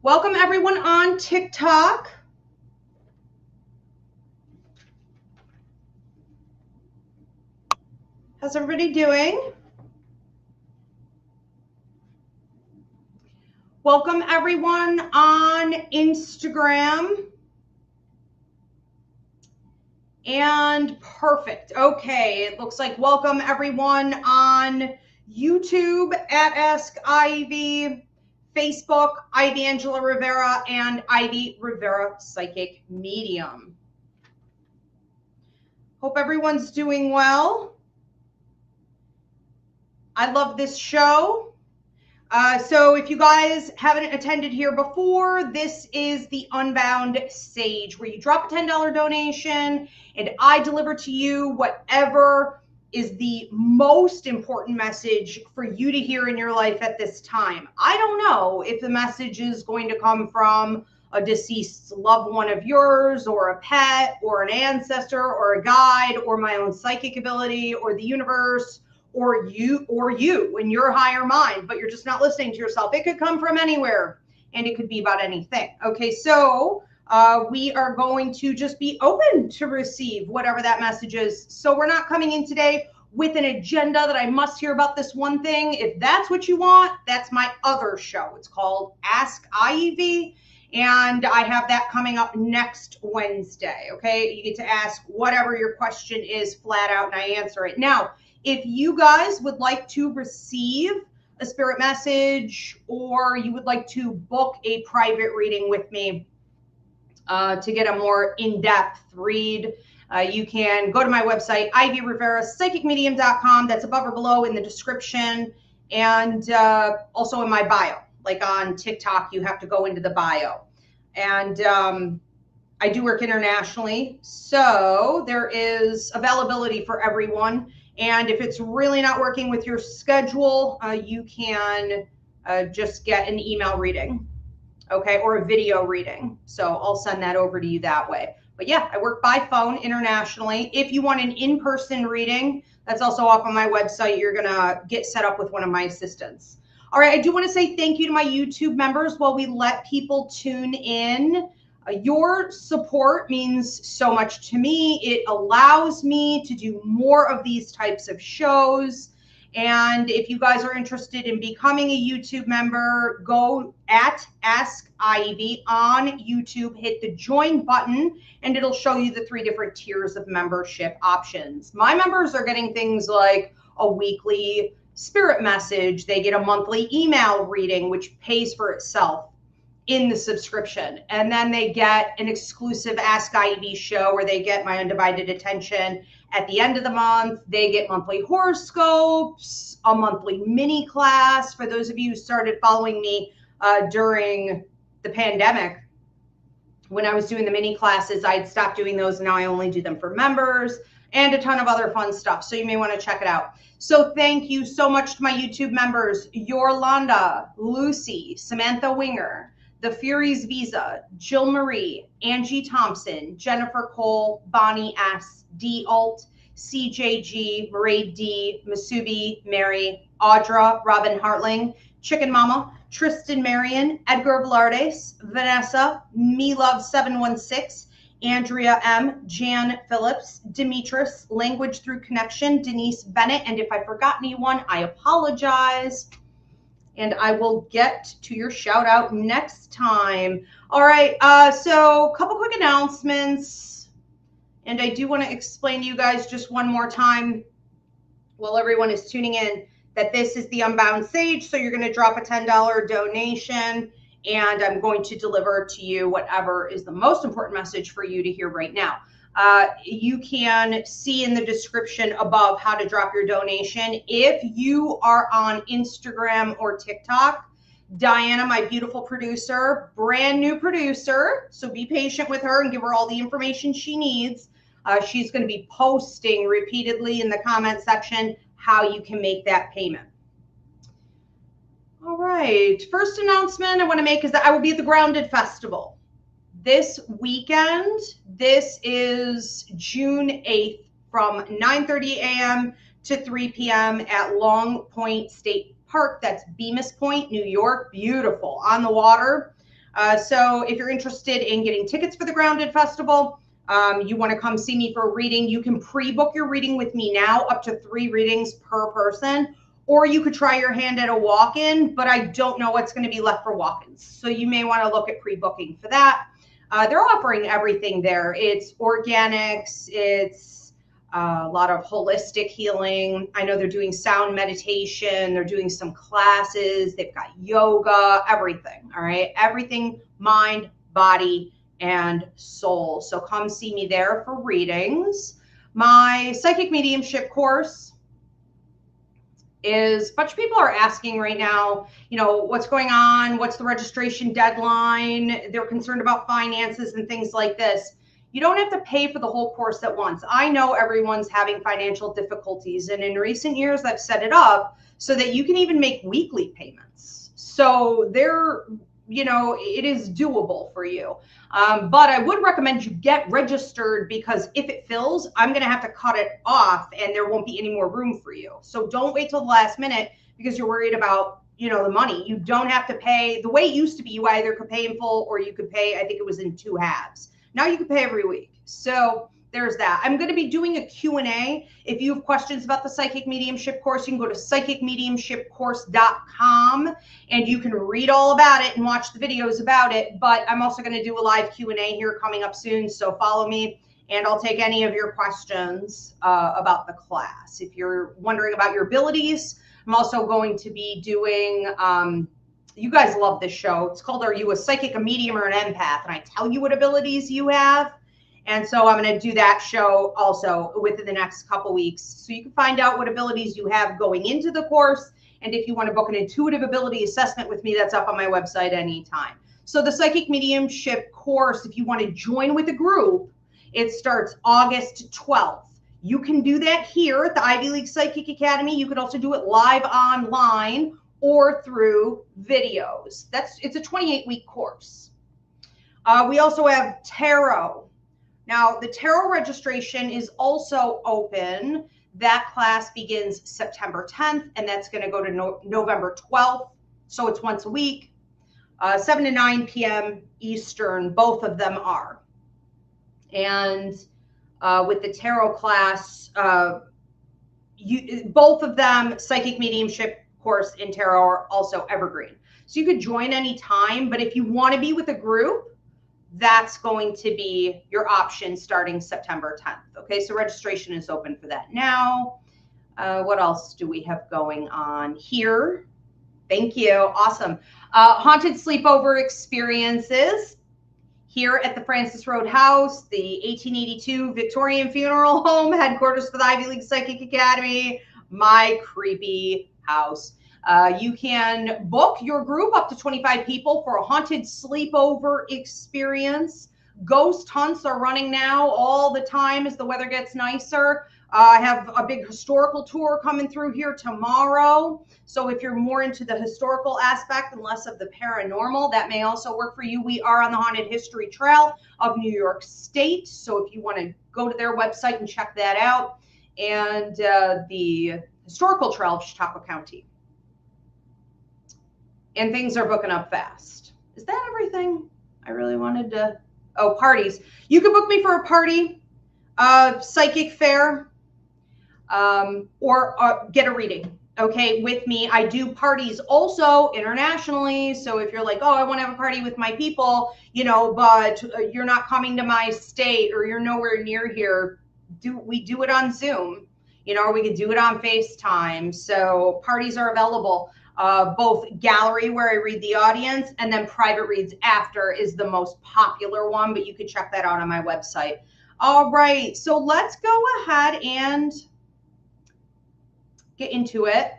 Welcome everyone on TikTok. How's everybody doing? Welcome everyone on Instagram. And perfect. Okay, it looks like welcome everyone on YouTube at Ask Ivy, Facebook, Ivy Angela Rivera, and Ivy Rivera Psychic Medium. Hope everyone's doing well. I love this show. So if you guys haven't attended here before, this is the Unbound Sage, where you drop a $10 donation and I deliver to you whatever is the most important message for you to hear in your life at this time. I don't know if the message is going to come from a deceased loved one of yours, or a pet, or an ancestor, or a guide, or my own psychic ability, or the universe, or you in your higher mind, but you're just not listening to yourself. It could come from anywhere, and it could be about anything. Okay, so we are going to just be open to receive whatever that message is. So we're not coming in today with an agenda that I must hear about this one thing. If that's what you want, that's my other show. It's called Ask Ivy, and I have that coming up next Wednesday. Okay, you get to ask whatever your question is flat out, and I answer it. Now, if you guys would like to receive a spirit message, or you would like to book a private reading with me to get a more in-depth read, you can go to my website, ivyrivera.psychicmedium.com. That's above or below in the description, and also in my bio. Like on TikTok, you have to go into the bio. And I do work internationally, so there is availability for everyone. And if it's really not working with your schedule, you can just get an email reading, okay, or a video reading. So I'll send that over to you that way. But yeah, I work by phone internationally. If you want an in-person reading, that's also up on my website. You're gonna get set up with one of my assistants. All right, I do want to say thank you to my YouTube members while we let people tune in. Your support means so much to me. It allows me to do more of these types of shows. And if you guys are interested in becoming a YouTube member, go at Ask Ivy on YouTube, hit the join button, and it'll show you the 3 different tiers of membership options. My members are getting things like a weekly spirit message. They get a monthly email reading, which pays for itself in the subscription. And then they get an exclusive Ask Ivy show where they get my undivided attention at the end of the month. They get monthly horoscopes, a monthly mini class. For those of you who started following me during the pandemic, when I was doing the mini classes, I'd stopped doing those, and now I only do them for members, and a ton of other fun stuff. So you may want to check it out. So thank you so much to my YouTube members: Yorlanda, Lucy, Samantha Winger, The Furies Visa, Jill Marie, Angie Thompson, Jennifer Cole, Bonnie S, D Alt, CJG, Marie D, Masubi, Mary, Audra, Robin Hartling, Chicken Mama, Tristan Marion, Edgar Velardes, Vanessa, Me Love 716, Andrea M, Jan Phillips, Demetris, Language Through Connection, Denise Bennett, and if I forgot anyone, I apologize. And I will get to your shout out next time. All right, so a couple quick announcements. And I do want to explain to you guys just one more time while everyone is tuning in that this is the Unbound Sage. So you're going to drop a $10 donation, and I'm going to deliver to you whatever is the most important message for you to hear right now. You can see in the description above how to drop your donation. If you are on Instagram or TikTok, Diana, my beautiful producer, brand new producer, so be patient with her and give her all the information she needs. She's going to be posting repeatedly in the comment section how you can make that payment. All right, first announcement I want to make is that I will be at the Grounded Festival this weekend. This is June 8th from 9:30 a.m. to 3 p.m. at Long Point State Park. That's Bemis Point, New York. Beautiful, on the water. So if you're interested in getting tickets for the Grounded Festival, you want to come see me for a reading, you can pre-book your reading with me now, up to 3 readings per person, or you could try your hand at a walk-in, but I don't know what's going to be left for walk-ins. So you may want to look at pre-booking for that. They're offering everything there. It's organics, it's a lot of holistic healing. I know they're doing sound meditation, they're doing some classes, they've got yoga, everything, all right? Everything, mind, body, and soul. So come see me there for readings. My psychic mediumship course is, a bunch of people are asking right now, you know, what's going on? What's the registration deadline? They're concerned about finances and things like this. You don't have to pay for the whole course at once. I know everyone's having financial difficulties, and in recent years, I've set it up so that you can even make weekly payments. So there, you know, it is doable for you. But I would recommend you get registered, because if it fills, I'm going to have to cut it off and there won't be any more room for you. So don't wait till the last minute because you're worried about, you know, the money. You don't have to pay. The way it used to be, you either could pay in full or you could pay, I think it was in 2 halves. Now you can pay every week. So there's that. I'm going to be doing a Q&A. If you have questions about the Psychic Mediumship course, you can go to psychicmediumshipcourse.com and you can read all about it and watch the videos about it. But I'm also going to do a live Q&A here coming up soon. So follow me and I'll take any of your questions about the class. If you're wondering about your abilities, I'm also going to be doing, you guys love this show. It's called Are You a Psychic, a Medium, or an Empath? And I tell you what abilities you have. And so I'm going to do that show also within the next couple weeks. So you can find out what abilities you have going into the course. And if you want to book an intuitive ability assessment with me, that's up on my website anytime. So the Psychic Mediumship course, if you want to join with a group, it starts August 12th. You can do that here at the Ivy League Psychic Academy. You can also do it live online or through videos. It's a 28-week course. We also have tarot. Now, the tarot registration is also open. That class begins September 10th, and that's going to go to November 12th. So it's once a week, 7 to 9 p.m. Eastern. Both of them are. And with the tarot class, both of them, Psychic Mediumship course and tarot, are also evergreen. So you could join anytime, but if you want to be with a group, that's going to be your option starting September 10th. Okay, so registration is open for that now. What else do we have going on here? Thank you. Awesome. Haunted sleepover experiences here at the Francis Road House, the 1882 Victorian Funeral Home, headquarters for the Ivy League Psychic Academy, my creepy house. You can book your group up to 25 people for a haunted sleepover experience. Ghost hunts are running now all the time as the weather gets nicer. I have a big historical tour coming through here tomorrow. So if you're more into the historical aspect and less of the paranormal, that may also work for you. We are on the Haunted History Trail of New York State. So if you want to go to their website and check that out. And the Historical Trail of Chautauqua County. And things are booking up fast. Is that everything? I really wanted to, oh, parties. You can book me for a party, psychic fair, or get a reading, okay, with me. I do parties also internationally. So if you're like, oh, I want to have a party with my people, you know, but you're not coming to my state or you're nowhere near here, we do it on Zoom, you know, or we can do it on FaceTime. So parties are available. Both gallery, where I read the audience, and then private reads after is the most popular one, but you can check that out on my website. All right, so let's go ahead and get into it.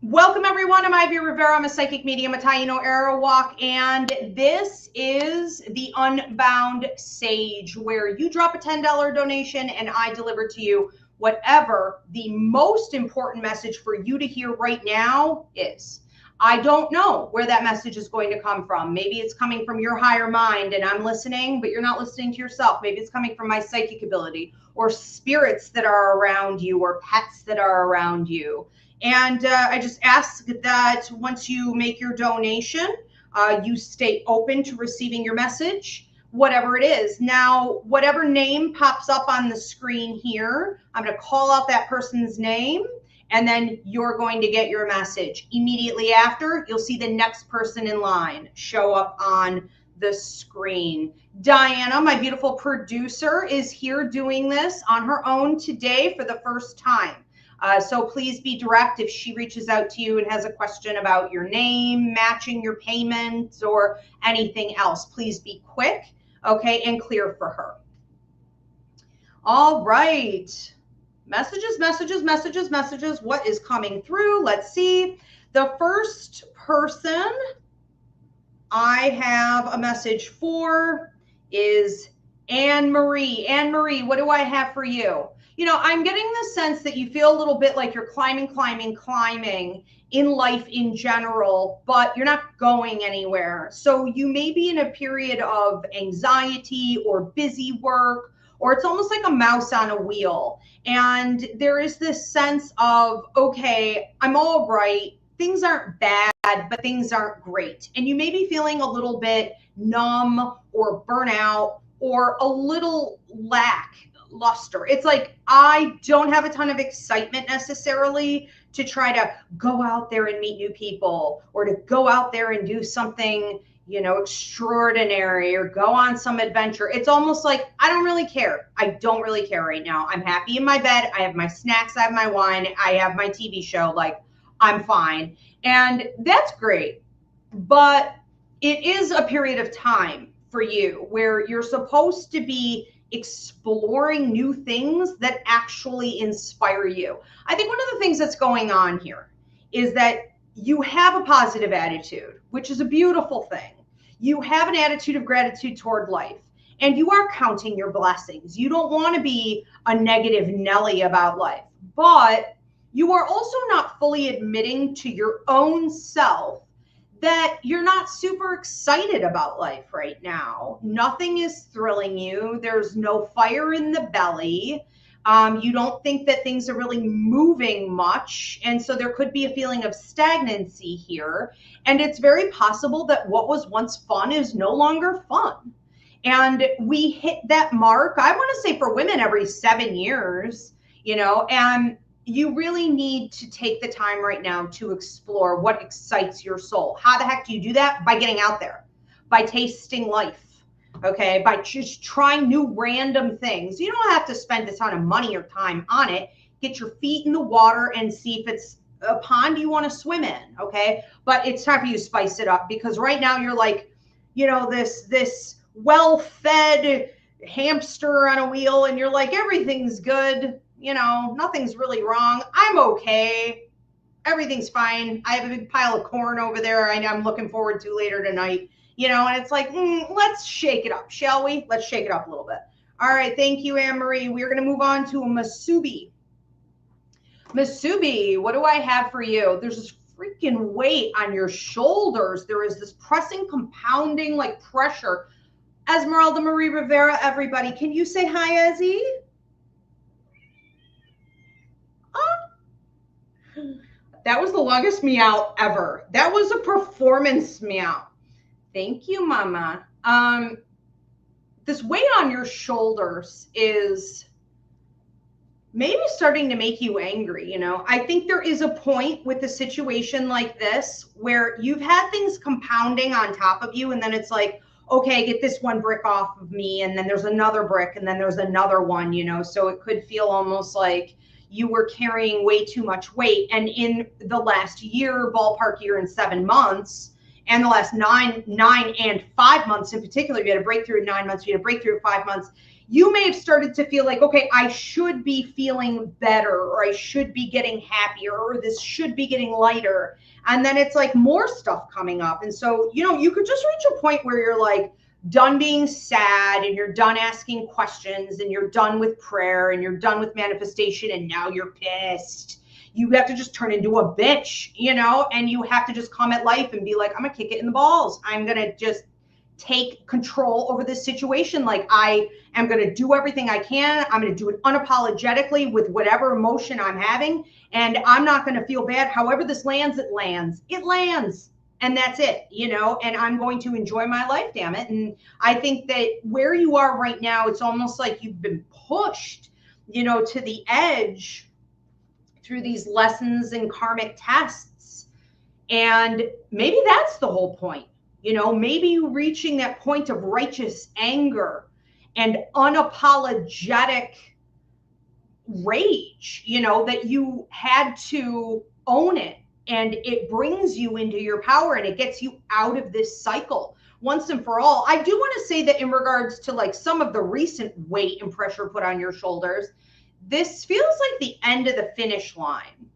Welcome everyone. I'm Ivy Rivera. I'm a psychic medium, a Taino Arawak, and this is the Unbound Sage, where you drop a $10 donation and I deliver to you whatever the most important message for you to hear right now is. I don't know where that message is going to come from. Maybe it's coming from your higher mind and I'm listening, but you're not listening to yourself. Maybe it's coming from my psychic ability or spirits that are around you or pets that are around you. And I just ask that once you make your donation, You stay open to receiving your message, whatever it is. Now, whatever name pops up on the screen here, I'm going to call out that person's name, and then you're going to get your message. Immediately after, you'll see the next person in line show up on the screen. Diana, my beautiful producer, is here doing this on her own today for the first time. So please be direct if she reaches out to you and has a question about your name, matching your payment, or anything else. Please be quick, okay, and clear for her. All right. Messages, messages, messages, messages. What is coming through? Let's see. The first person I have a message for is Anne Marie. Anne Marie, what do I have for you? You know, I'm getting the sense that you feel a little bit like you're climbing in life in general, but you're not going anywhere. So you may be in a period of anxiety or busy work, or it's almost like a mouse on a wheel. And there is this sense of, okay, I'm all right. Things aren't bad, but things aren't great. And you may be feeling a little bit numb or burnout or a little lackluster. It's like, I don't have a ton of excitement necessarily to try to go out there and meet new people, or to go out there and do something, you know, extraordinary, or go on some adventure. It's almost like, I don't really care. I don't really care right now. I'm happy in my bed. I have my snacks. I have my wine. I have my TV show. Like, I'm fine. And that's great. But it is a period of time for you where you're supposed to be exploring new things that actually inspire you. I think one of the things that's going on here is that you have a positive attitude, which is a beautiful thing. You have an attitude of gratitude toward life, and you are counting your blessings. You don't want to be a negative Nelly about life, but you are also not fully admitting to your own self that you're not super excited about life right now. Nothing is thrilling you. There's no fire in the belly. You don't think that things are really moving much. And so there could be a feeling of stagnancy here. And it's very possible that what was once fun is no longer fun. And we hit that mark, I want to say for women, every 7 years, you know, and you really need to take the time right now to explore what excites your soul. How the heck do you do that? By getting out there, by tasting life, okay? By just trying new random things. You don't have to spend a ton of money or time on it. Get your feet in the water and see if it's a pond you want to swim in, okay? But it's time for you to spice it up, because right now you're like, you know, this well-fed hamster on a wheel, and you're like, everything's good. You know, nothing's really wrong. I'm okay. Everything's fine. I have a big pile of corn over there I'm looking forward to later tonight. You know, and it's like, let's shake it up, shall we? Let's shake it up a little bit. All right. Thank you, Anne-Marie. We're going to move on to Masubi. Masubi, what do I have for you? There's this freaking weight on your shoulders. There is this pressing, compounding, like pressure. Esmeralda Marie Rivera, everybody. Can you say hi, Ezzy? That was the longest meow ever. That was a performance meow. Thank you, Mama. This weight on your shoulders is maybe starting to make you angry. You know, I think there is a point with a situation like this where you've had things compounding on top of you, and then it's like, okay, get this one brick off of me, and then there's another brick, and then there's another one, you know, so it could feel almost like you were carrying way too much weight. And in the last year, ballpark year and 7 months, and the last nine and 5 months in particular, you had a breakthrough in 9 months, you had a breakthrough in 5 months, you may have started to feel like, okay, I should be feeling better, or I should be getting happier, or this should be getting lighter. And then it's like more stuff coming up. And so, you know, you could just reach a point where you're like done being sad, and you're done asking questions, and you're done with prayer, and you're done with manifestation, and now you're pissed. You have to just turn into a bitch, you know, and you have to just come at life and be like, I'm gonna kick it in the balls. I'm gonna just take control over this situation. Like, I am going to do everything I can. I'm going to do it unapologetically with whatever emotion I'm having. And I'm not going to feel bad. However this lands, it lands. It lands. And that's it, you know, and I'm going to enjoy my life, damn it. And I think that where you are right now, it's almost like you've been pushed, you know, to the edge through these lessons and karmic tests. And maybe that's the whole point, you know, maybe you reaching that point of righteous anger and unapologetic rage, you know, that you had to own it, and it brings you into your power and it gets you out of this cycle once and for all. I do want to say that in regards to like some of the recent weight and pressure put on your shoulders, this feels like the end of the finish line.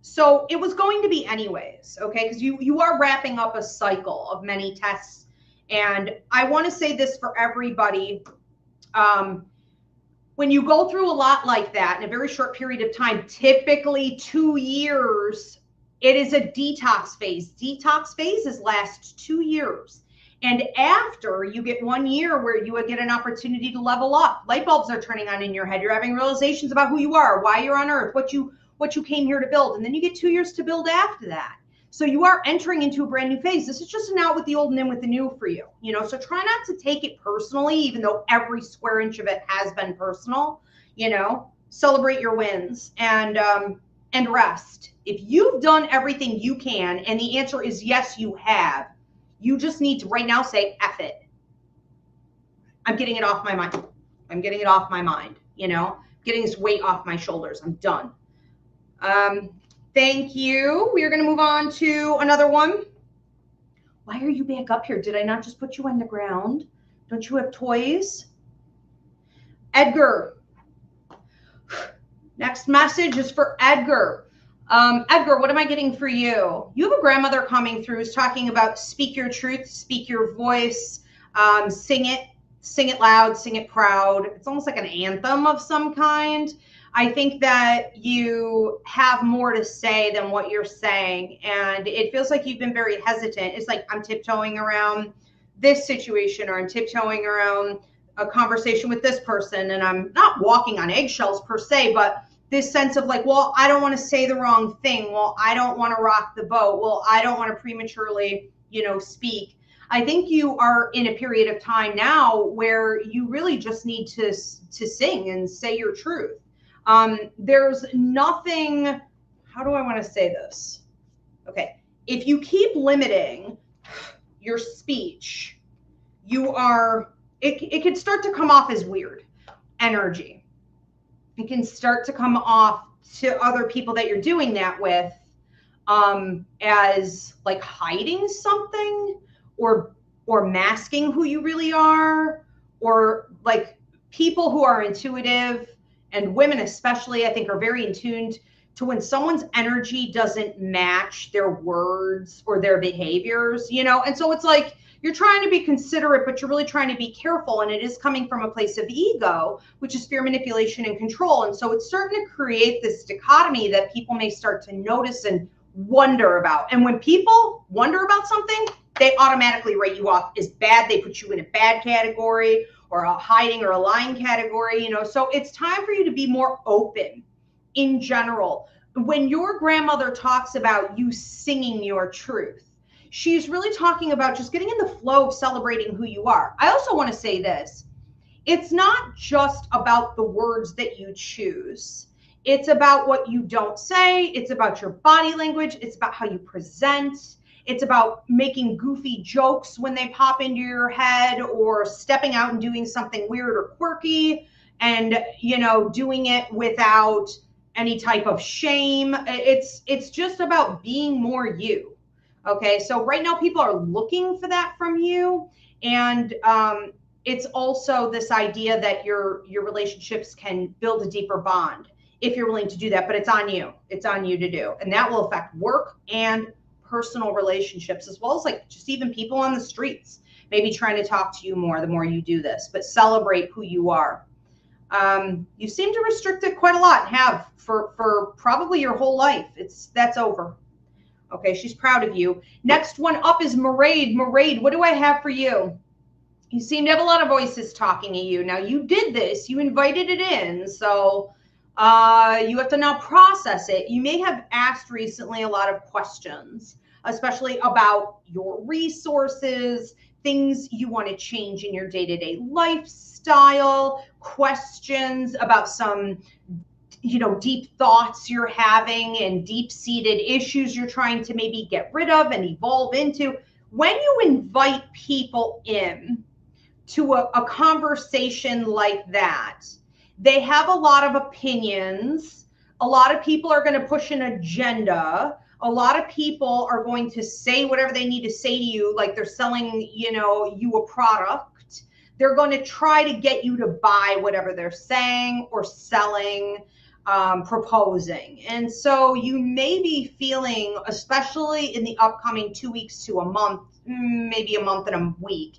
So it was going to be anyways, okay? Because you are wrapping up a cycle of many tests. And I want to say this for everybody. When you go through a lot like that in a very short period of time, typically 2 years, it is a detox phase. Detox phases last 2 years. And after you get 1 year where you get an opportunity to level up, light bulbs are turning on in your head. You're having realizations about who you are, why you're on earth, what you came here to build. And then you get 2 years to build after that. So you are entering into a brand new phase. This is just an out with the old and in with the new for you, you know, so try not to take it personally, even though every square inch of it has been personal, you know, celebrate your wins and rest. If you've done everything you can, and the answer is yes, you have, you just need to right now say, F it. I'm getting it off my mind. I'm getting it off my mind, you know, getting this weight off my shoulders. I'm done. Thank you. We are going to move on to another one. Why are you back up here? Did I not just put you on the ground? Don't you have toys? Edgar. Next message is for Edgar. Edgar, what am I getting for you? You have a grandmother coming through who's talking about speak your truth, speak your voice, sing it loud, sing it proud. It's almost like an anthem of some kind. I think that you have more to say than what you're saying. And it feels like you've been very hesitant. It's like I'm tiptoeing around this situation, or I'm tiptoeing around a conversation with this person. And I'm not walking on eggshells per se, but this sense of like, well, I don't want to say the wrong thing. Well, I don't want to rock the boat. Well, I don't want to prematurely, you know, speak. I think you are in a period of time now where you really just need to sing and say your truth. There's nothing, how do I want to say this? Okay. If you keep limiting your speech, it can start to come off as weird energy. It can start to come off to other people that you're doing that with, as like hiding something or masking who you really are, or like people who are intuitive, and women especially, I think, are very in tuned to when someone's energy doesn't match their words or their behaviors, you know? And so it's like, you're trying to be considerate, but you're really trying to be careful. And it is coming from a place of ego, which is fear, manipulation, and control. And so it's starting to create this dichotomy that people may start to notice and wonder about. And when people wonder about something, they automatically write you off as bad. They put you in a bad category, or a hiding or a lying category, you know. So it's time for you to be more open in general. When your grandmother talks about you singing your truth, she's really talking about just getting in the flow of celebrating who you are. I also want to say this. It's not just about the words that you choose. It's about what you don't say. It's about your body language. It's about how you present. It's about making goofy jokes when they pop into your head, or stepping out and doing something weird or quirky, and, you know, doing it without any type of shame. It's just about being more you. Okay. So right now people are looking for that from you. And, it's also this idea that your relationships can build a deeper bond if you're willing to do that, but it's on you. It's on you to do. And that will affect work and personal relationships, as well as like just even people on the streets, maybe trying to talk to you more the more you do this. But celebrate who you are. You seem to restrict it quite a lot, and have for probably your whole life. That's over. Okay, she's proud of you. Next one up is Mairead. Mairead, what do I have for you? You seem to have a lot of voices talking to you. Now, you did this. You invited it in. So you have to now process it. You may have asked recently a lot of questions especially about your resources, things you want to change in your day-to-day lifestyle, questions about some, deep thoughts you're having and deep-seated issues you're trying to maybe get rid of and evolve into. When you invite people in to a conversation like that, they have a lot of opinions. A lot of people are going to push an agenda. A lot of people are going to say whatever they need to say to you, like they're selling, you a product. They're going to try to get you to buy whatever they're saying or selling, proposing. And so you may be feeling, especially in the upcoming 2 weeks to a month, maybe a month and a week,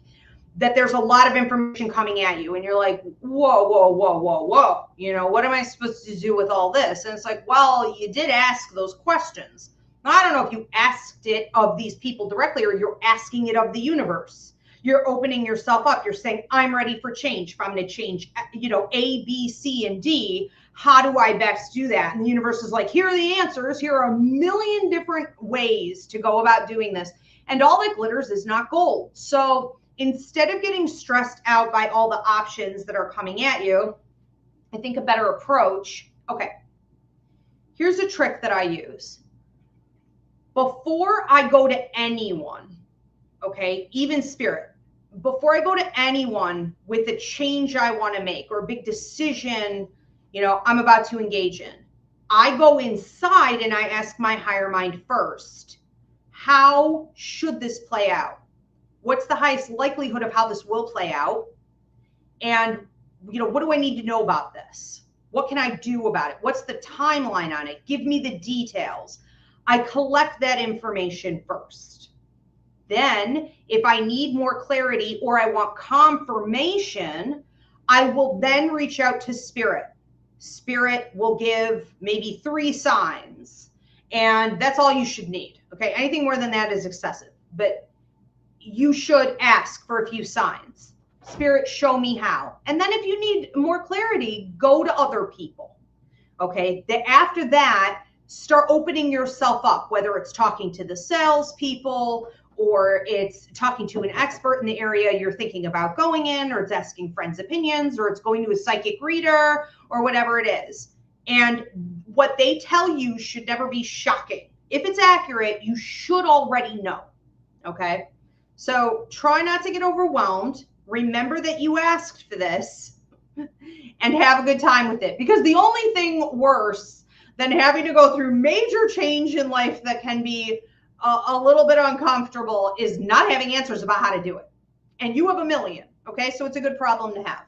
that there's a lot of information coming at you and you're like, whoa, whoa, whoa, whoa, whoa. What am I supposed to do with all this? And it's like, well, you did ask those questions. Now, I don't know if you asked it of these people directly or you're asking it of the universe. You're opening yourself up. You're saying, I'm ready for change. If I'm going to change, A, B, C, and D, how do I best do that? And the universe is like, here are the answers. Here are a million different ways to go about doing this. And all that glitters is not gold. So instead of getting stressed out by all the options that are coming at you, I think a better approach, okay, here's a trick that I use. Before I go to anyone, okay, even spirit, before I go to anyone with a change I want to make or a big decision, I'm about to engage in, I go inside and I ask my higher mind first, how should this play out? What's the highest likelihood of how this will play out? And, what do I need to know about this? What can I do about it? What's the timeline on it? Give me the details. I collect that information first. Then, if I need more clarity or I want confirmation, I will then reach out to spirit. Spirit will give maybe 3 signs, and that's all you should need. Okay, anything more than that is excessive, but you should ask for a few signs. Spirit, show me how. And then if you need more clarity, go to other people. Okay, after that, start opening yourself up, whether it's talking to the salespeople or it's talking to an expert in the area you're thinking about going in, or it's asking friends' opinions, or it's going to a psychic reader, or whatever it is. And what they tell you should never be shocking. If it's accurate, you should already know. Okay? So try not to get overwhelmed. Remember that you asked for this and have a good time with it. Because the only thing worse than having to go through major change in life that can be a little bit uncomfortable is not having answers about how to do it. And you have a million, okay? So it's a good problem to have.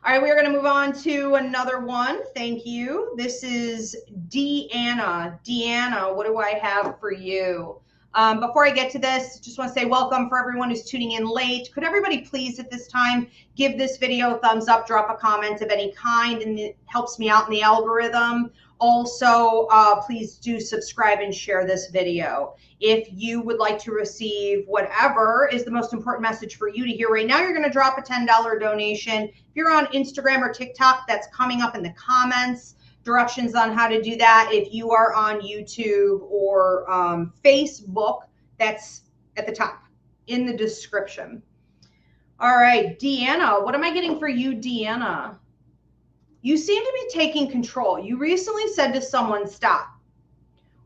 All right, we are going to move on to another one. Thank you. This is Deanna. Deanna, what do I have for you? Before I get to this, just want to say welcome for everyone who's tuning in late. Could everybody please at this time give this video a thumbs up, drop a comment of any kind, and it helps me out in the algorithm. Also, please do subscribe and share this video. If you would like to receive whatever is the most important message for you to hear right now, you're going to drop a $10 donation. If you're on Instagram or TikTok, that's coming up in the comments. Directions on how to do that. If you are on YouTube or Facebook, that's at the top in the description. All right, Deanna, what am I getting for you, Deanna? You seem to be taking control. You recently said to someone, stop,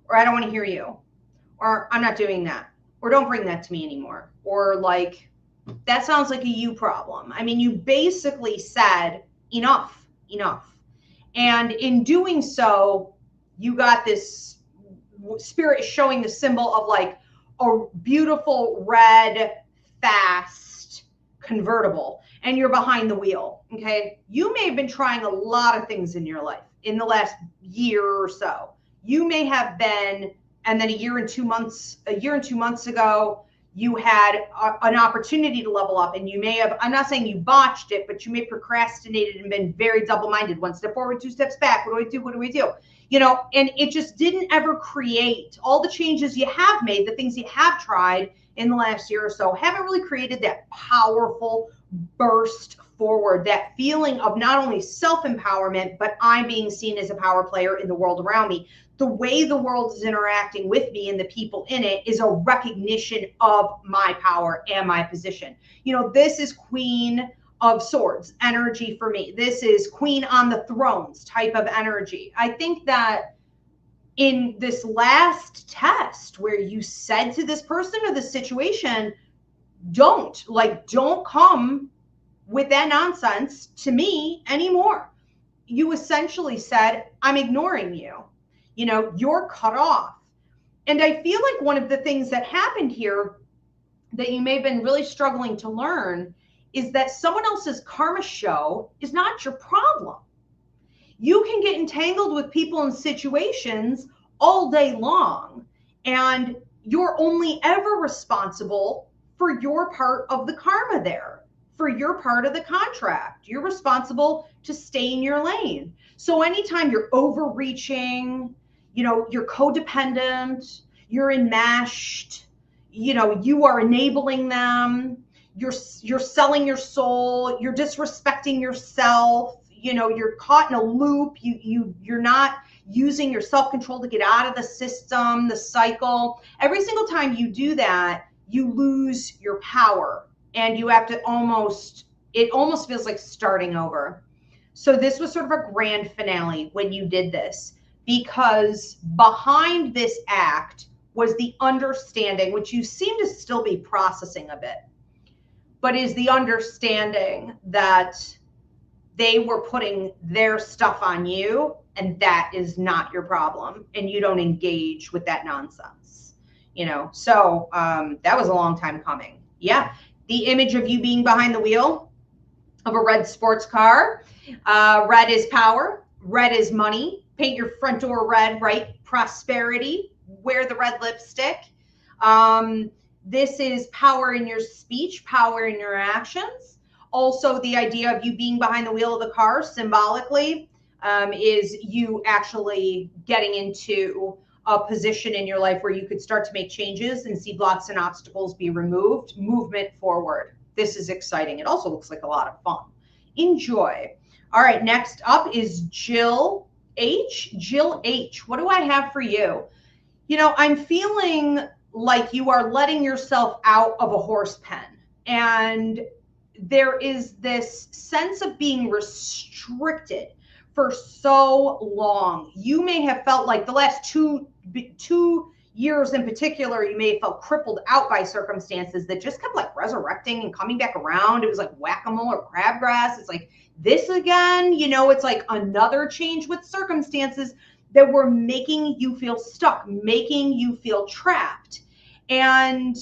or I don't want to hear you, or I'm not doing that, or don't bring that to me anymore, or like, that sounds like a you problem. I mean, you basically said, enough, enough. And in doing so, you got this spirit showing the symbol of like a beautiful red, fast convertible, and you're behind the wheel, okay? You may have been trying a lot of things in your life in the last year or so. You may have been, and then a year and two months ago, you had an opportunity to level up, and you may have, I'm not saying you botched it, but you may have procrastinated and been very double-minded. 1 step forward, 2 steps back. What do I do? What do we do? And it just didn't ever create all the changes you have made, the things you have tried. in the last year or so haven't really created that powerful burst forward, that feeling of not only self-empowerment, but I'm being seen as a power player in the world around me. The way the world is interacting with me and the people in it is a recognition of my power and my position. You know, this is Queen of Swords energy for me. This is Queen on the Thrones type of energy. I think that in this last test where you said to this person or this situation, don't come with that nonsense to me anymore. You essentially said, I'm ignoring you. You know, you're cut off. And I feel like one of the things that happened here that you may have been really struggling to learn is that someone else's karma show is not your problem. You can get entangled with people and situations all day long, and you're only ever responsible for your part of the karma there, for your part of the contract. You're responsible to stay in your lane. So anytime you're overreaching, you know, you're codependent, you're enmeshed, you know, you are enabling them, you're selling your soul, you're disrespecting yourself, you know, you're caught in a loop, you're not using your self-control to get out of the system, the cycle. Every single time you do that, you lose your power and you have to it almost feels like starting over. So this was sort of a grand finale when you did this, because behind this act was the understanding, which you seem to still be processing a bit, but is the understanding that they were putting their stuff on you and that is not your problem and you don't engage with that nonsense, you know? So that was a long time coming. Yeah. The image of you being behind the wheel of a red sports car. Red is power. Red is money. Paint your front door red, right? Prosperity. Wear the red lipstick. This is power in your speech, power in your actions. Also, the idea of you being behind the wheel of the car symbolically is you actually getting into a position in your life where you could start to make changes and see blocks and obstacles be removed, movement forward. This is exciting. It also looks like a lot of fun. Enjoy. All right, next up is Jill H. Jill H, what do I have for you? You know, I'm feeling like you are letting yourself out of a horse pen, and there is this sense of being restricted for so long. You may have felt like the last two years in particular, you may have felt crippled out by circumstances that just kept like resurrecting and coming back around. It was like whack-a-mole or crabgrass. It's like this again, you know, it's like another change with circumstances that were making you feel stuck, making you feel trapped. And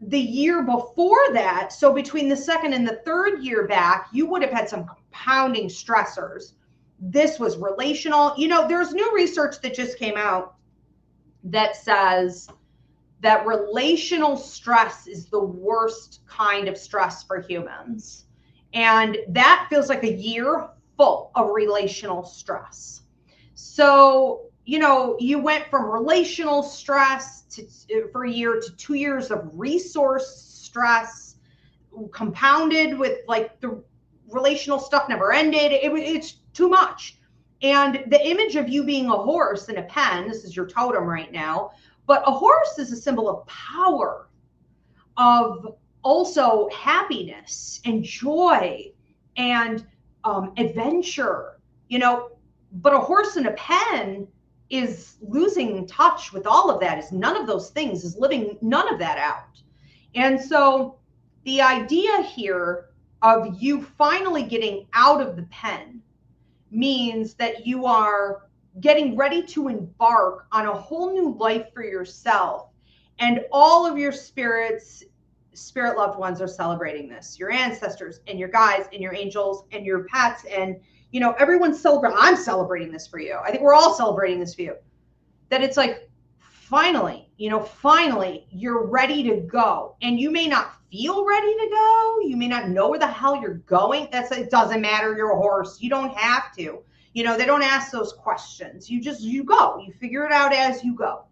the year before that, so between the second and the third year back, you would have had some compounding stressors. This was relational. You know, there's new research that just came out that says that relational stress is the worst kind of stress for humans. And that feels like a year full of relational stress. So, you know, you went from relational stress for a year to 2 years of resource stress, compounded with like the relational stuff never ended. It's too much. And the image of you being a horse in a pen, this is your totem right now, but a horse is a symbol of power, of also happiness and joy and adventure, you know, but a horse in a pen is losing touch with all of that, is none of those things, is living none of that out. And so the idea here of you finally getting out of the pen means that you are getting ready to embark on a whole new life for yourself. And all of your spirit loved ones are celebrating this. Your ancestors and your guides and your angels and your pets, and you know, everyone's celebrating. I'm celebrating this for you. I think we're all celebrating this for you. That it's like, finally, you know, finally you're ready to go. And you may not feel ready to go. You may not know where the hell you're going. It doesn't matter. You're a horse. You don't have to. You know, they don't ask those questions. You go. You figure it out as you go.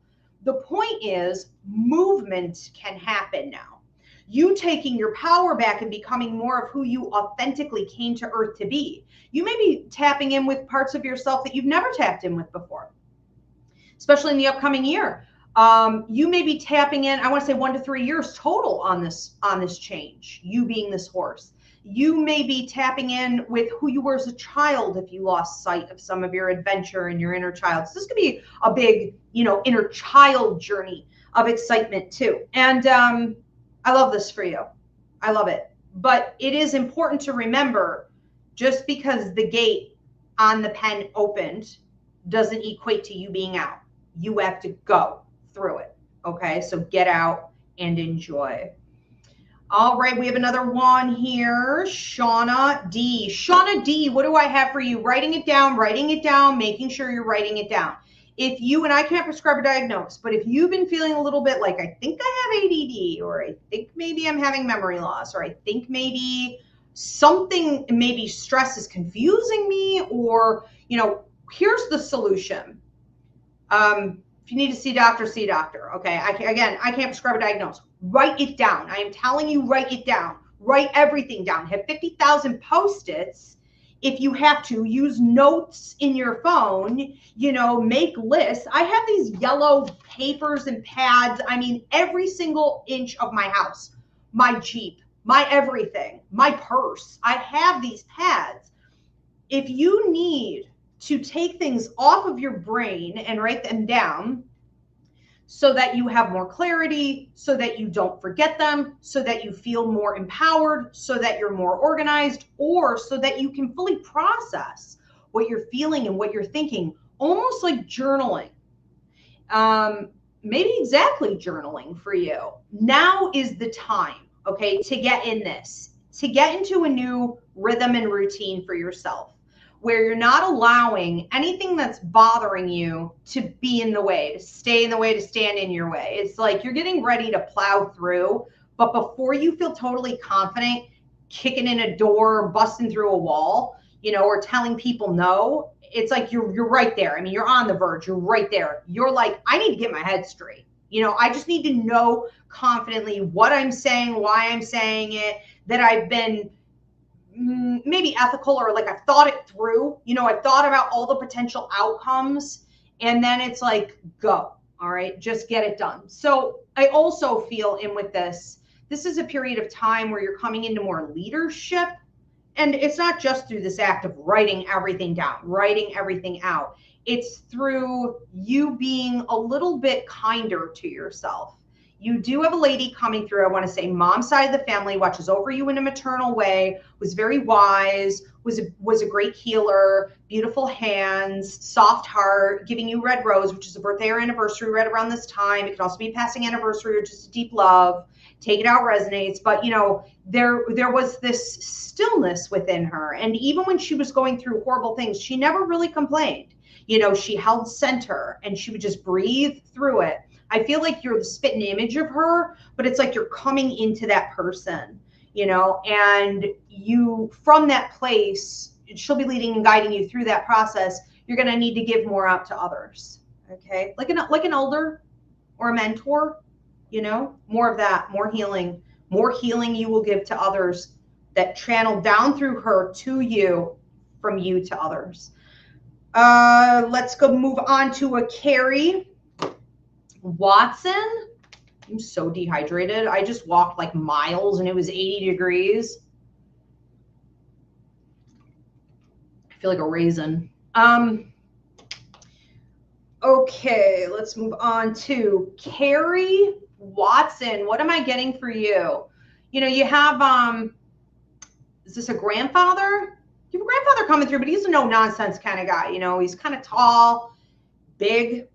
The point is, movement can happen now. You taking your power back and becoming more of who you authentically came to Earth to be. You may be tapping in with parts of yourself that you've never tapped in with before, especially in the upcoming year. You may be tapping in, I want to say 1 to 3 years total on this change, you being this horse. You may be tapping in with who you were as a child if you lost sight of some of your adventure and your inner child. So this could be a big, inner child journey of excitement too. And I love this for you. I love it. But it is important to remember, just because the gate on the pen opened doesn't equate to you being out. You have to go through it. Okay, so get out and enjoy. All right, we have another one here. Shauna D. Shauna D, what do I have for you? Writing it down, making sure you're writing it down. If you, and I can't prescribe or diagnose, but if you've been feeling a little bit like, I think I have ADD, or I think maybe I'm having memory loss, or I think maybe something, maybe stress is confusing me, or, here's the solution. If you need to see doctor, see doctor. Okay. I can't prescribe or diagnose. Write it down. I am telling you, write it down. Write everything down. Have 50,000 Post-its. If you have to, use notes in your phone, make lists. I have these yellow papers and pads. I mean, every single inch of my house, my Jeep, my everything, my purse. I have these pads. If you need to take things off of your brain and write them down so that you have more clarity, so that you don't forget them, so that you feel more empowered, so that you're more organized, or so that you can fully process what you're feeling and what you're thinking, almost like journaling. Maybe exactly journaling for you. Now is the time, okay, to get in this, to get into a new rhythm and routine for yourself, where you're not allowing anything that's bothering you to be in the way, to stay in the way, to stand in your way. It's like you're getting ready to plow through, but before you feel totally confident, kicking in a door, busting through a wall, or telling people no, it's like you're right there. I mean, you're on the verge. You're right there. You're like, I need to get my head straight. I just need to know confidently what I'm saying, why I'm saying it, that I've been maybe ethical, or like I've thought it through, I've thought about all the potential outcomes, and then it's like, go, all right, just get it done. So I also feel in with this is a period of time where you're coming into more leadership, and it's not just through this act of writing everything down, writing everything out. It's through you being a little bit kinder to yourself. You do have a lady coming through, I want to say mom's side of the family, watches over you in a maternal way, was very wise, was a great healer, beautiful hands, soft heart, giving you red rose, which is a birthday or anniversary right around this time. It can also be a passing anniversary or just a deep love. Take it out resonates. But, there was this stillness within her. And even when she was going through horrible things, she never really complained. She held center and she would just breathe through it. I feel like you're the spitting image of her, but it's like you're coming into that person, and you, from that place, she'll be leading and guiding you through that process. You're going to need to give more out to others. Okay. Like an elder or a mentor, more of that, more healing you will give to others that channel down through her to you, from you to others. Let's go move on to a Carrie Watson. I'm so dehydrated. I just walked like miles and it was 80 degrees. I feel like a raisin. Okay, let's move on to Carrie Watson. What am I getting for you? You have, is this a grandfather? You have a grandfather coming through, but he's a no-nonsense kind of guy. He's kind of tall, big,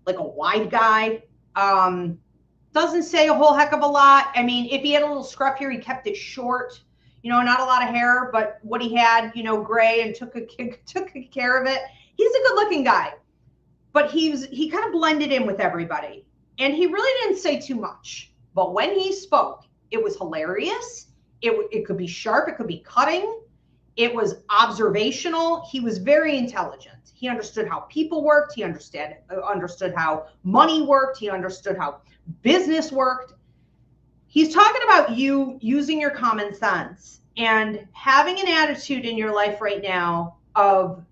like a wide guy. Doesn't say a whole heck of a lot. I mean, if he had a little scruff here, he kept it short. Not a lot of hair, but what he had, gray, and took care of it. He's a good-looking guy, but he kind of blended in with everybody, and he really didn't say too much. But when he spoke, it was hilarious. It could be sharp. It could be cutting. It was observational. He was very intelligent. He understood how people worked. He understood how money worked. He understood how business worked. He's talking about you using your common sense and having an attitude in your life right now of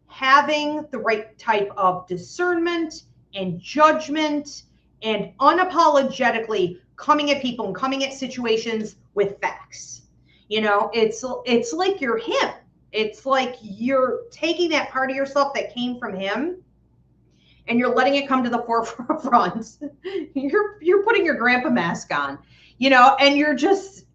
having the right type of discernment and judgment and unapologetically coming at people and coming at situations with facts. You know, it's like you're him. It's like you're taking that part of yourself that came from him and you're letting it come to the forefront. You're putting your grandpa mask on, you know, and you're just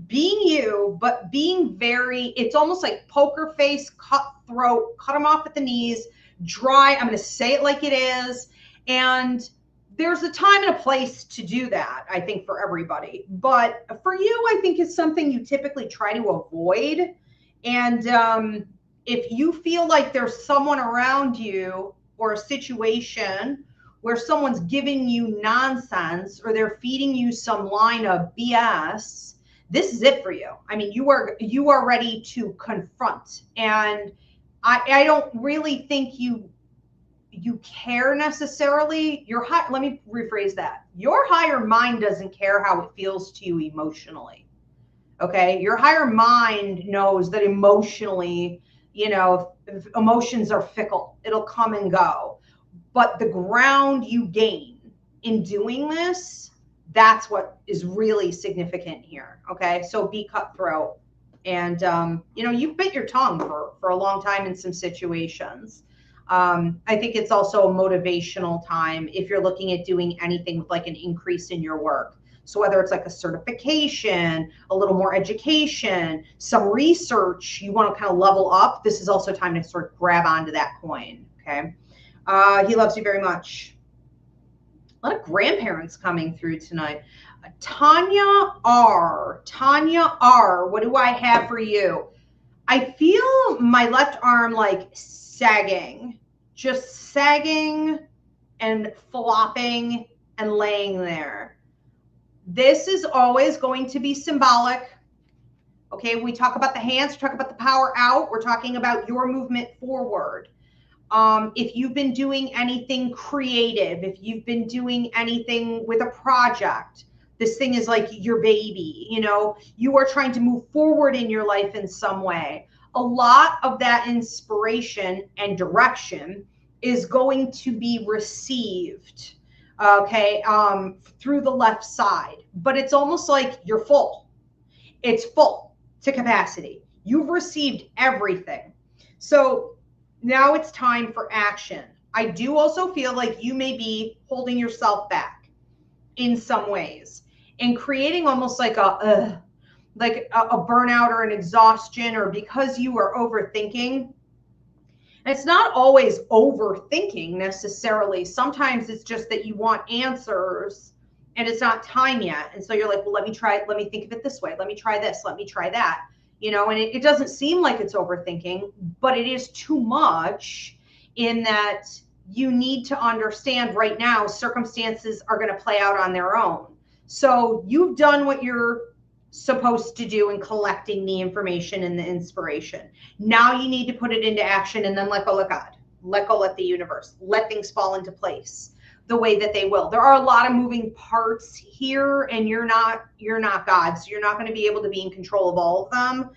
being you, but being very, it's almost like poker face, cutthroat, cut them off at the knees, dry. I'm going to say it like it is. And there's a time and a place to do that, I think, for everybody. But for you, I think it's something you typically try to avoid. And if you feel like there's someone around you or a situation where someone's giving you nonsense or they're feeding you some line of BS, this is it for you. I mean, you are ready to confront. And I don't really think you care necessarily. Let me rephrase that. Your higher mind doesn't care how it feels to you emotionally. Okay. Your higher mind knows that emotionally, you know, if emotions are fickle, it'll come and go. But the ground you gain in doing this, that's what is really significant here. Okay. So be cutthroat. And, you know, you've bit your tongue for a long time in some situations. I think it's also a motivational time if you're looking at doing anything with like an increase in your work. So whether it's like a certification, a little more education, some research, you want to kind of level up, this is also time to sort of grab onto that coin. Okay. He loves you very much. A lot of grandparents coming through tonight. Tanya R, what do I have for you? I feel my left arm like sagging, just sagging and flopping and laying there. This is always going to be symbolic. Okay, we talk about the hands, we talk about the power out, we're talking about your movement forward. If you've been doing anything creative, if you've been doing anything with a project, this thing is like your baby, you know, you are trying to move forward in your life in some way. A lot of that inspiration and direction is going to be received, okay, through the left side. But it's almost like you're full. It's full to capacity. You've received everything. So now it's time for action. I do also feel like you may be holding yourself back in some ways and creating almost like a burnout or an exhaustion, or because you are overthinking. And it's not always overthinking necessarily. Sometimes it's just that you want answers and it's not time yet. And so you're like, well, let me think of it this way. Let me try this. Let me try that. You know, and it doesn't seem like it's overthinking, but it is too much in that you need to understand right now circumstances are going to play out on their own. So you've done what you're supposed to do in collecting the information and the inspiration. Now you need to put it into action and then let go, let God, let go, let the universe, let things fall into place the way that they will. There are a lot of moving parts here, and you're not God, so you're not going to be able to be in control of all of them.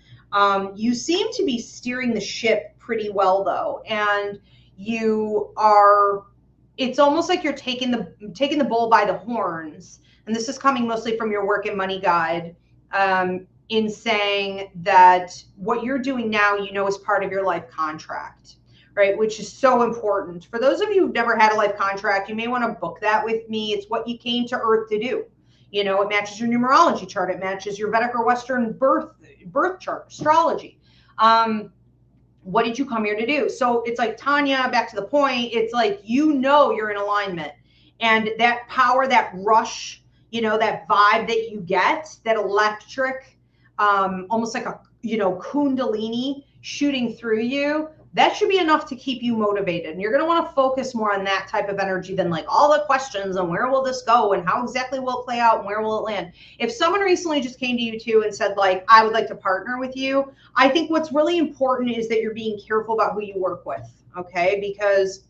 You seem to be steering the ship pretty well though, and it's almost like you're taking the bull by the horns. And this is coming mostly from your work and money guide, in saying that what you're doing now, you know, is part of your life contract. Right, which is so important. For those of you who've never had a life contract, you may want to book that with me. It's what you came to Earth to do. You know, it matches your numerology chart. It matches your Vedic or Western birth chart, astrology. What did you come here to do? So it's like, Tanya, back to the point, it's like, you know, you're in alignment. And that power, that rush, you know, that vibe that you get, that electric, almost like a, you know, kundalini shooting through you, that should be enough to keep you motivated. And you're going to want to focus more on that type of energy than like all the questions and where will this go and how exactly will it play out and where will it land. If someone recently just came to you too and said like, I would like to partner with you, I think what's really important is that you're being careful about who you work with. Okay. Because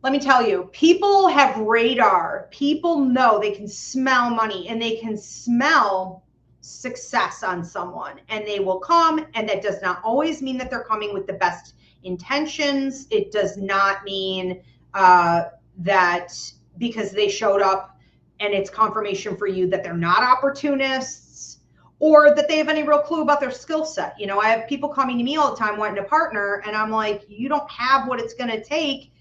let me tell you, people have radar. People know, they can smell money and they can smell success on someone, and they will come, and that does not always mean that they're coming with the best intentions. It does not mean that because they showed up and it's confirmation for you that they're not opportunists or that they have any real clue about their skill set. You know, I have people coming to me all the time wanting to partner, and I'm like, you don't have what it's going to take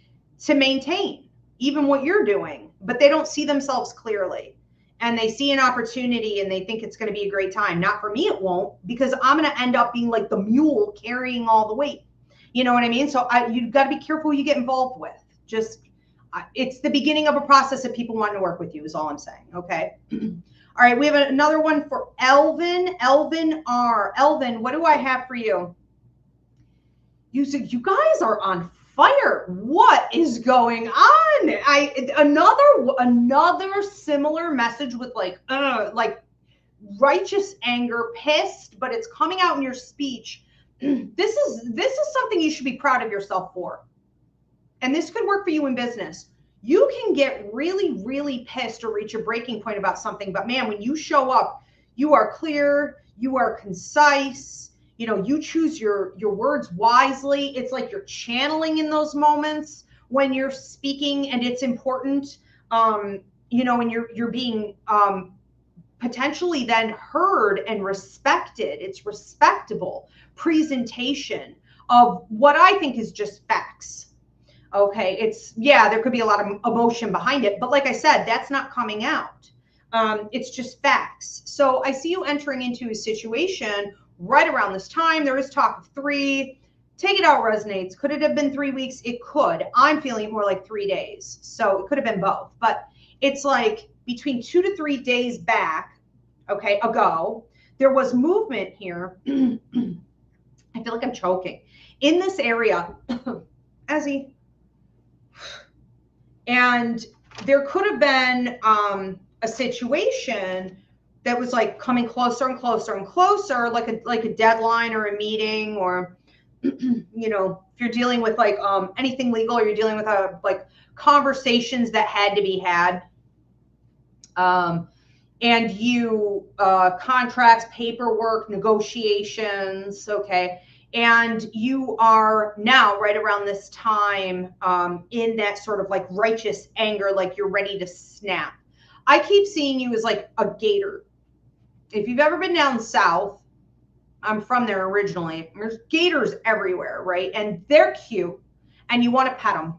to maintain even what you're doing, but they don't see themselves clearly. And they see an opportunity and they think it's going to be a great time. Not for me, it won't, because I'm going to end up being like the mule carrying all the weight. You know what I mean? So you've got to be careful who you get involved with. Just, it's the beginning of a process of people wanting to work with you is all I'm saying. Okay. All right. We have another one for Elvin. Elvin R. Elvin, what do I have for you? You guys are on fire. What is going on? Another similar message with like righteous anger, pissed, but it's coming out in your speech. This is something you should be proud of yourself for. And this could work for you in business. You can get really, really pissed or reach a breaking point about something, but man, when you show up, you are clear, you are concise. You know, you choose your words wisely. It's like you're channeling in those moments when you're speaking, and it's important, you know, and you're being potentially then heard and respected. It's respectable presentation of what I think is just facts. Okay, there could be a lot of emotion behind it, but like I said, that's not coming out. It's just facts. So I see you entering into a situation right around this time. There is talk of 3. Take it out resonates. Could it have been 3 weeks? It could. I'm feeling more like 3 days. So it could have been both. But it's like between 2 to 3 days back, okay, ago, there was movement here. I feel like I'm choking. In this area, Ezzy. And there could have been a situation that was like coming closer and closer and closer, like a deadline or a meeting, or, you know, if you're dealing with like anything legal, or you're dealing with like conversations that had to be had, and you contracts, paperwork, negotiations, okay, and you are now right around this time in that sort of like righteous anger, like you're ready to snap. I keep seeing you as like a gator. If you've ever been down south, I'm from there originally, there's gators everywhere, right? And they're cute and you want to pet them.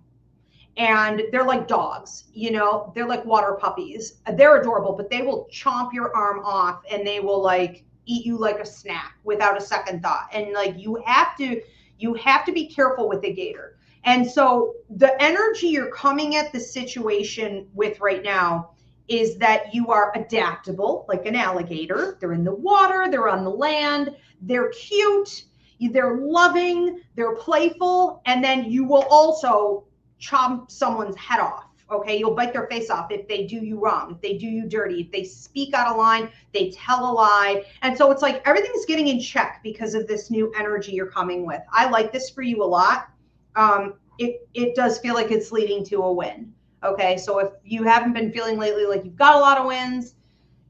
And they're like dogs, you know, they're like water puppies. They're adorable, but they will chomp your arm off and they will like eat you like a snack without a second thought. And like you have to be careful with the gator. And so the energy you're coming at the situation with right now is that you are adaptable, like an alligator. They're in the water, they're on the land, they're cute, they're loving, they're playful, and then you will also chomp someone's head off, okay? You'll bite their face off if they do you wrong, if they do you dirty, if they speak out of line, they tell a lie. And so it's like everything's getting in check because of this new energy you're coming with. I like this for you a lot. It does feel like it's leading to a win. Okay, so if you haven't been feeling lately like you've got a lot of wins,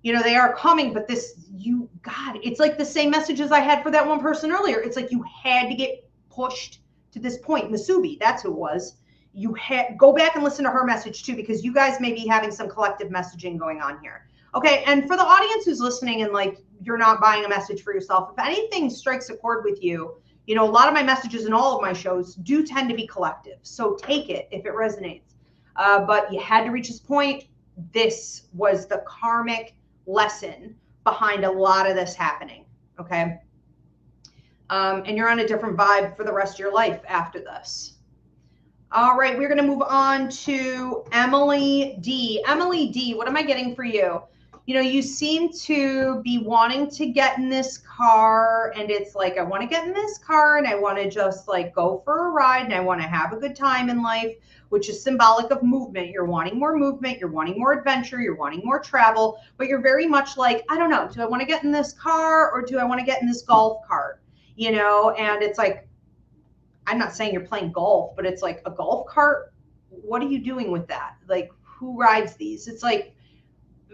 you know, they are coming, but it's like the same messages I had for that one person earlier. It's like you had to get pushed to this point. Masubi, that's who it was. You go back and listen to her message too, because you guys may be having some collective messaging going on here. Okay, and for the audience who's listening and like you're not buying a message for yourself, if anything strikes a chord with you, you know, a lot of my messages in all of my shows do tend to be collective. So take it if it resonates. But you had to reach this point. This was the karmic lesson behind a lot of this happening, okay? And you're on a different vibe for the rest of your life after this. All right, we're going to move on to Emily D. Emily D, what am I getting for you? you know, you seem to be wanting to get in this car, and it's like, I want to get in this car and I want to just like go for a ride and I want to have a good time in life, which is symbolic of movement. You're wanting more movement, you're wanting more adventure, you're wanting more travel, but you're very much like, I don't know, do I want to get in this car or do I want to get in this golf cart? You know, and it's like, I'm not saying you're playing golf, but it's like a golf cart. What are you doing with that? Like, who rides these? It's like,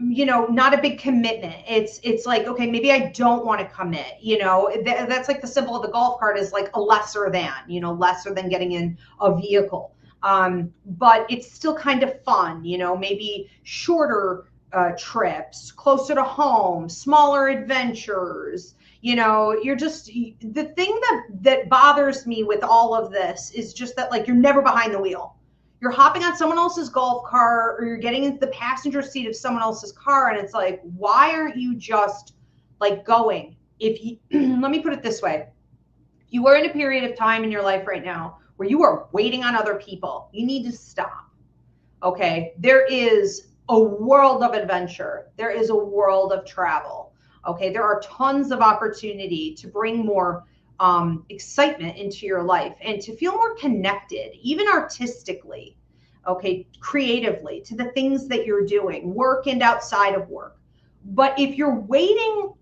you know, not a big commitment. It's like, okay, maybe I don't want to commit, you know, that's like the symbol of the golf cart is like a lesser than, you know, lesser than getting in a vehicle. But it's still kind of fun, you know, maybe shorter trips, closer to home, smaller adventures. You know, you're just, the thing that bothers me with all of this is just that, like, you're never behind the wheel. You're hopping on someone else's golf cart or you're getting into the passenger seat of someone else's car. And it's like, why aren't you just like going? If you, let me put it this way. If you are in a period of time in your life right now where you are waiting on other people, you need to stop. Okay. There is a world of adventure. There is a world of travel. Okay. There are tons of opportunity to bring more excitement into your life and to feel more connected, even artistically, okay, creatively, to the things that you're doing, work and outside of work. But if you're waiting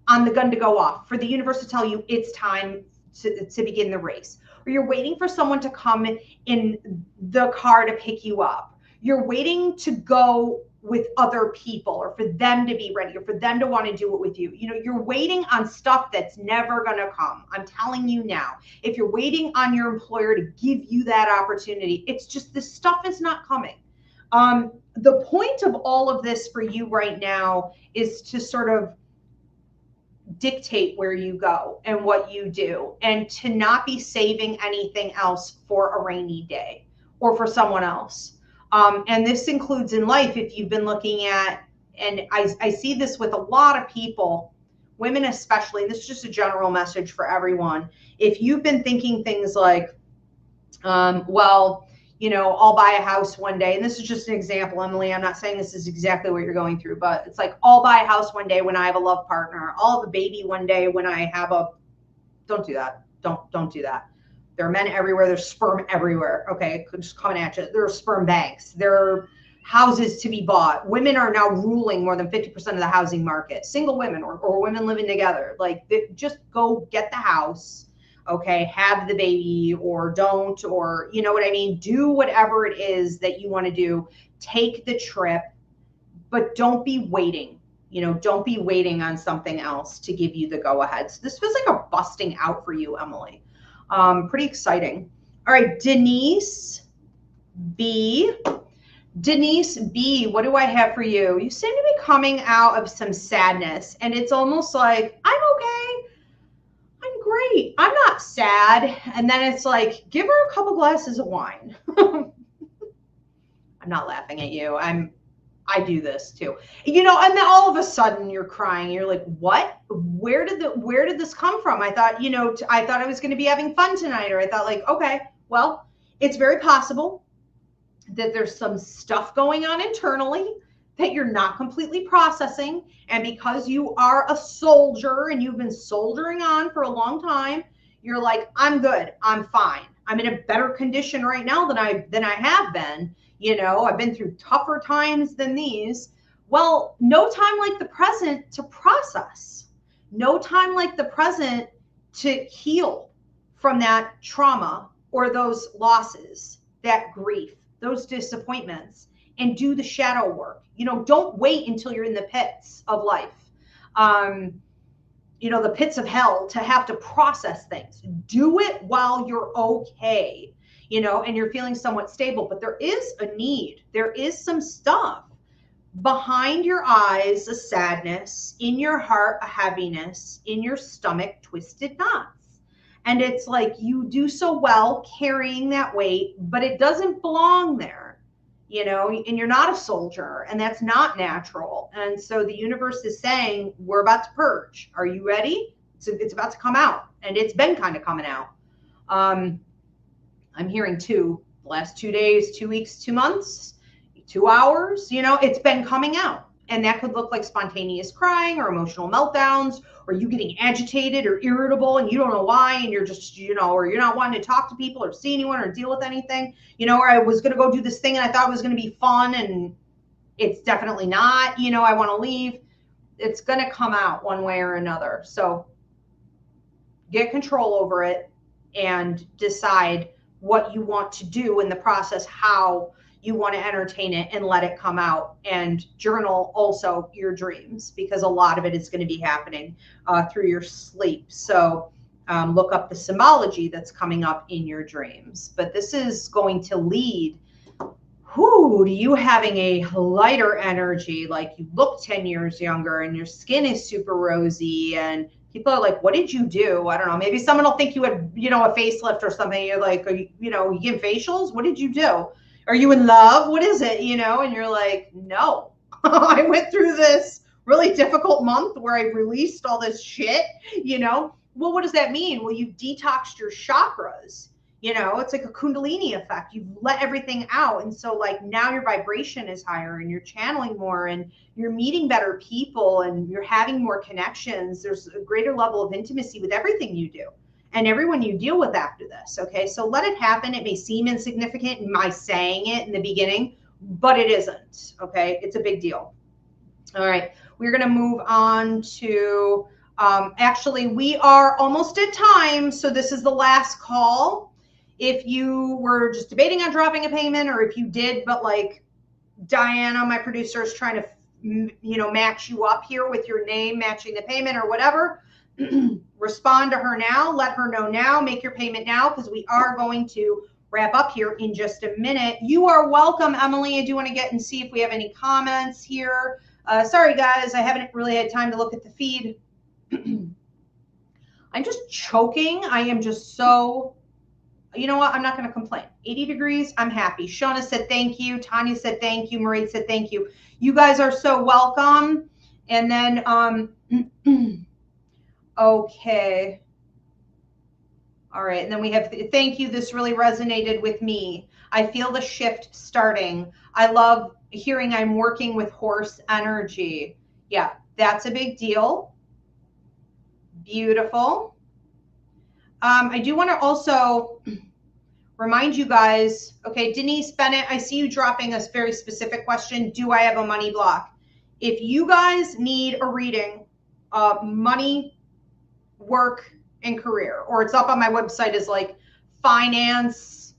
on the gun to go off for the universe to tell you it's time to begin the race, or you're waiting for someone to come in the car to pick you up, you're waiting to go with other people or for them to be ready or for them to want to do it with you. You know, you're waiting on stuff that's never going to come. I'm telling you now, if you're waiting on your employer to give you that opportunity, it's just this stuff is not coming. The point of all of this for you right now is to sort of dictate where you go and what you do and to not be saving anything else for a rainy day or for someone else. And this includes in life, if you've been looking at, and I see this with a lot of people, women especially, and this is just a general message for everyone. If you've been thinking things like, well, you know, I'll buy a house one day, and this is just an example, Emily, I'm not saying this is exactly what you're going through, but it's like, I'll buy a house one day when I have a love partner. I'll have a baby one day when I have a, don't do that. Don't do that. There are men everywhere. There's sperm everywhere. Okay, just coming at you. There are sperm banks. There are houses to be bought. Women are now ruling more than 50% of the housing market. Single women or women living together. Like, just go get the house. Okay, have the baby or don't, or you know what I mean? Do whatever it is that you want to do. Take the trip, but don't be waiting. You know, don't be waiting on something else to give you the go ahead. So this feels like a busting out for you, Emily. Pretty exciting. All right, Denise B. Denise B, what do I have for you? You seem to be coming out of some sadness, and it's almost like, I'm okay. I'm great. I'm not sad. And then it's like, give her a couple glasses of wine. I'm not laughing at you. I do this too, you know, and then all of a sudden you're crying. You're like, what? Where did this come from? I thought, you know, I thought I was going to be having fun tonight, or I thought like, okay, well, it's very possible that there's some stuff going on internally that you're not completely processing. And because you are a soldier and you've been soldiering on for a long time, you're like, I'm good. I'm fine. I'm in a better condition right now than I have been. You know, I've been through tougher times than these. Well, no time like the present to process. No time like the present to heal from that trauma or those losses, that grief, those disappointments, and do the shadow work. You know, don't wait until you're in the pits of life. You know, the pits of hell to have to process things. Do it while you're okay. You know, and you're feeling somewhat stable, but there is a need. There is some stuff behind your eyes, a sadness, in your heart, a heaviness, in your stomach, twisted knots. And it's like you do so well carrying that weight, but it doesn't belong there, you know, and you're not a soldier, and that's not natural. And so the universe is saying, we're about to purge. Are you ready? So it's about to come out, and it's been kind of coming out. I'm hearing the last 2 days, 2 weeks, 2 months, 2 hours, you know, it's been coming out. And that could look like spontaneous crying or emotional meltdowns, or you getting agitated or irritable and you don't know why, and you're just, or you're not wanting to talk to people or see anyone or deal with anything, or I was going to go do this thing and I thought it was going to be fun and it's definitely not, I want to leave. It's going to come out one way or another. So get control over it and decide what you want to do in the process, how you want to entertain it, and let it come out. And journal also your dreams, because a lot of it is going to be happening through your sleep. So look up the symbology that's coming up in your dreams. But this is going to lead to you having a lighter energy, like you look 10 years younger and your skin is super rosy, and people are like, what did you do? I don't know. Maybe someone will think you had, a facelift or something. You're like, you give facials? What did you do? Are you in love? What is it? And you're like, no, I went through this really difficult month where I released all this shit, Well, what does that mean? Well, you detoxed your chakras. It's like a Kundalini effect. You've let everything out. And so like now your vibration is higher and you're channeling more and you're meeting better people and you're having more connections. There's a greater level of intimacy with everything you do and everyone you deal with after this. Okay. So let it happen. It may seem insignificant in my saying it in the beginning, but it isn't. Okay. It's a big deal. All right. We're going to move on to, actually we are almost at time. So this is the last call. If you were just debating on dropping a payment, or if you did, but like Diana, my producer, is trying to, match you up here with your name matching the payment or whatever, respond to her now, let her know now, make your payment now, because we are going to wrap up here in just a minute. You are welcome, Emily. I do want to get and see if we have any comments here. Sorry, guys, I haven't really had time to look at the feed. I'm just choking. I am just so... You know what? I'm not going to complain. 80 degrees. I'm happy. Shona said thank you. Tanya said thank you. Marie said thank you. You guys are so welcome. And then, okay. All right. And then we have thank you. This really resonated with me. I feel the shift starting. I love hearing I'm working with horse energy. Yeah, that's a big deal. Beautiful. I do want to also remind you guys, okay, Denise Bennett, I see you dropping a very specific question. Do I have a money block? If you guys need a reading, money, work, and career, or it's up on my website as like finance,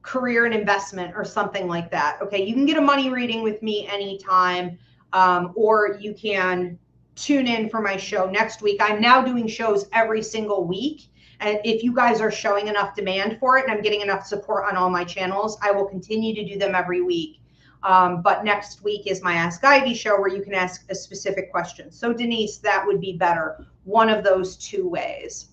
career, and investment or something like that. Okay, you can get a money reading with me anytime, or you can tune in for my show next week. I'm now doing shows every single week. And if you guys are showing enough demand for it and I'm getting enough support on all my channels, I will continue to do them every week. But next week is my Ask Ivy show where you can ask a specific question. So Denise, that would be better. One of those two ways.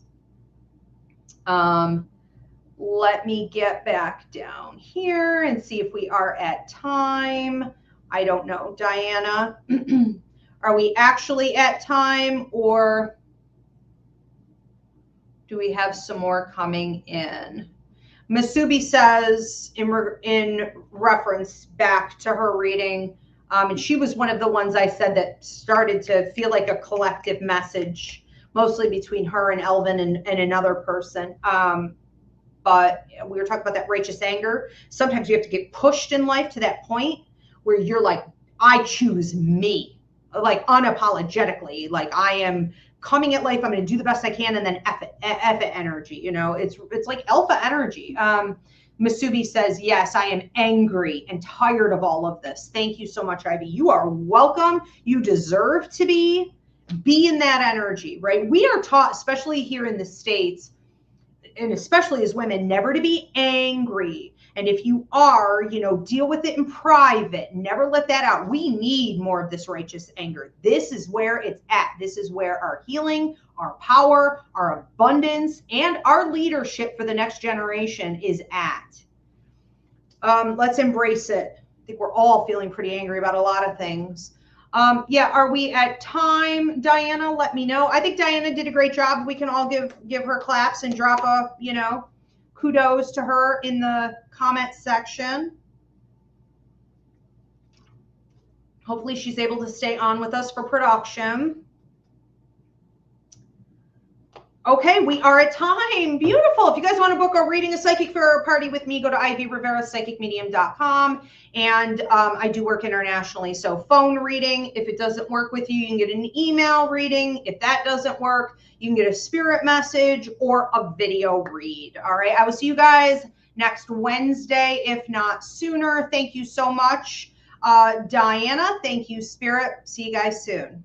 Let me get back down here and see if we are at time. I don't know. Diana, are we actually at time, or do we have some more coming in? Masubi says, in reference back to her reading, and she was one of the ones I said that started to feel like a collective message, mostly between her and Elvin and another person. But we were talking about that righteous anger. Sometimes you have to get pushed in life to that point where you're like, I choose me, like unapologetically, like I am coming at life, I'm going to do the best I can, and then F it energy. It's like alpha energy. Masubi says, yes, I am angry and tired of all of this. Thank you so much, Ivy. You are welcome. You deserve to be in that energy, right? We are taught, especially here in the States, and especially as women, never to be angry. And if you are, deal with it in private. Never let that out. We need more of this righteous anger. This is where it's at. This is where our healing, our power, our abundance, and our leadership for the next generation is at. Let's embrace it. I think we're all feeling pretty angry about a lot of things. Yeah, are we at time, Diana? Let me know. I think Diana did a great job. We can all give her claps and drop a, kudos to her in the comment section. Hopefully she's able to stay on with us for production. Okay, we are at time. Beautiful. If you guys want to book a reading, a psychic for a party with me, go to ivyrivera.psychicmedium.com. And I do work internationally. So phone reading, if it doesn't work with you, you can get an email reading. If that doesn't work, you can get a spirit message or a video read. All right. I will see you guys next Wednesday, if not sooner. Thank you so much, Diana. Thank you, Spirit. See you guys soon.